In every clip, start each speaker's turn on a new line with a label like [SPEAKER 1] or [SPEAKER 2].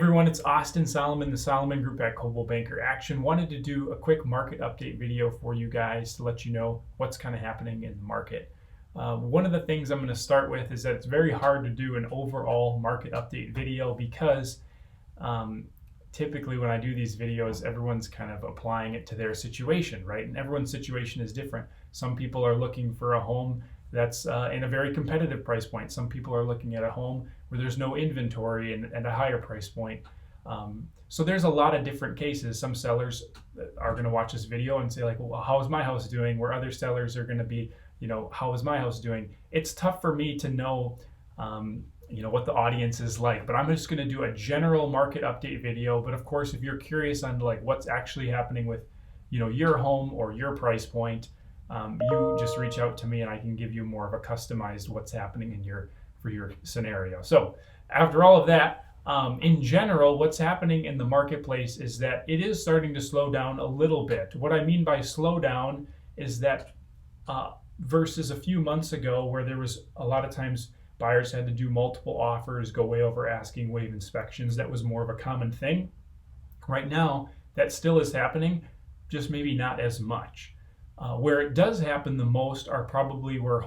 [SPEAKER 1] everyone, it's Austin Solomon, the Solomon Group at Coldwell Banker Action. Wanted to do a quick market update video for you guys to let you know what's kind of happening in the market. One of the things I'm going to start with is that it's very hard to do an overall market update video because typically when I do these videos, everyone's kind of applying it to their situation, right? And everyone's situation is different. Some people are looking for a home that's in a very competitive price point. Some people are looking at a home where there's no inventory and a higher price point. So there's a lot of different cases. Some sellers are going to watch this video and say like, well, how is my house doing? Where other sellers are going to be, how is my house doing? It's tough for me to know, what the audience is like, but I'm just going to do a general market update video. But of course, if you're curious on like what's actually happening with, your home or your price point, you just reach out to me and I can give you more of a customized what's happening for your scenario. So after all of that, in general, what's happening in the marketplace is that it is starting to slow down a little bit. What I mean by slow down is that versus a few months ago where there was a lot of times buyers had to do multiple offers, go way over asking, waive inspections. That was more of a common thing. Right now, that still is happening, just maybe not as much. Where it does happen the most are probably where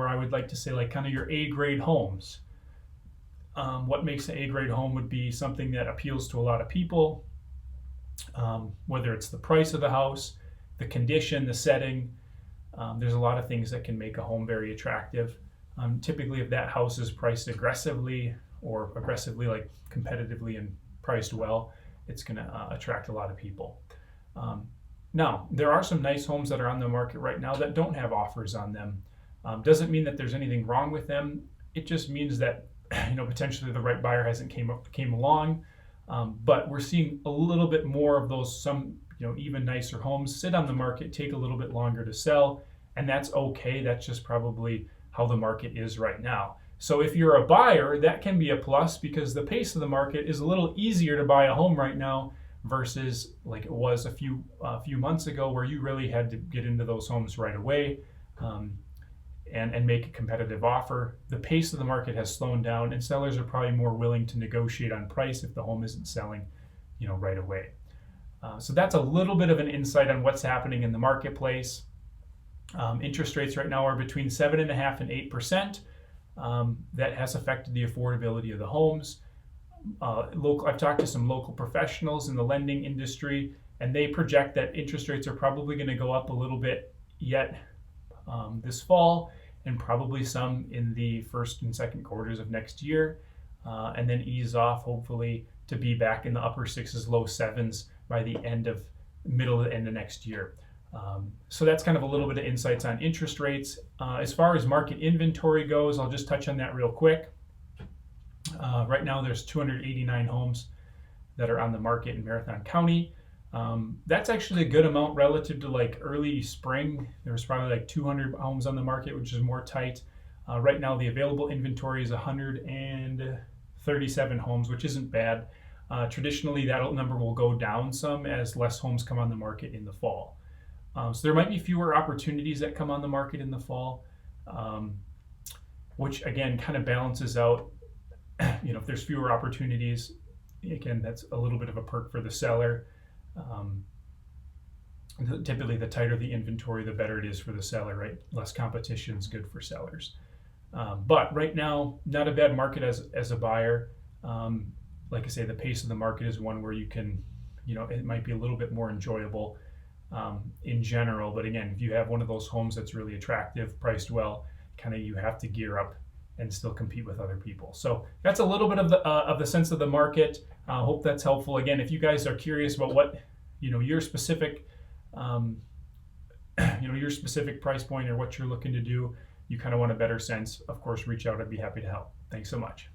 [SPEAKER 1] I would like to say like kind of your A-grade homes. What makes an A-grade home would be something that appeals to a lot of people, whether it's the price of the house, the condition, the setting. There's a lot of things that can make a home very attractive. Typically, if that house is priced aggressively like competitively and priced well, it's going to attract a lot of people. Now, there are some nice homes that are on the market right now that don't have offers on them. Doesn't mean that there's anything wrong with them. It just means that potentially the right buyer hasn't came along. But we're seeing a little bit more of those, some even nicer homes sit on the market, take a little bit longer to sell, and that's okay. That's just probably how the market is right now. So if you're a buyer, that can be a plus because the pace of the market is a little easier to buy a home right now versus like it was a few months ago where you really had to get into those homes right away and make a competitive offer. The pace of the market has slowed down and sellers are probably more willing to negotiate on price if the home isn't selling right away. So that's a little bit of an insight on what's happening in the marketplace. Interest rates right now are between 7.5% and 8%. That has affected the affordability of the homes. I've talked to some local professionals in the lending industry, and they project that interest rates are probably going to go up a little bit yet this fall, and probably some in the first and second quarters of next year, and then ease off hopefully to be back in the upper sixes, low sevens by the middle to end of next year. So that's kind of a little bit of insights on interest rates. As far as market inventory goes, I'll just touch on that real quick. Right now there's 289 homes that are on the market in Marathon County. That's actually a good amount relative to like early spring. There was probably like 200 homes on the market, which is more tight. Right now the available inventory is 137 homes, which isn't bad. Traditionally that number will go down some as less homes come on the market in the fall. So there might be fewer opportunities that come on the market in the fall, which again kind of balances out. If there's fewer opportunities, again, that's a little bit of a perk for the seller. Typically, the tighter the inventory, the better it is for the seller, right? Less competition is good for sellers. But right now, not a bad market as a buyer. Like I say, the pace of the market is one where you can, it might be a little bit more enjoyable in general. But again, if you have one of those homes that's really attractive, priced well, kind of you have to gear up and still compete with other people. So that's a little bit of the sense of the market. Hope that's helpful. Again, if you guys are curious about what your specific your specific price point or what you're looking to do, you kind of want a better sense, of course, reach out. I'd be happy to help. Thanks so much.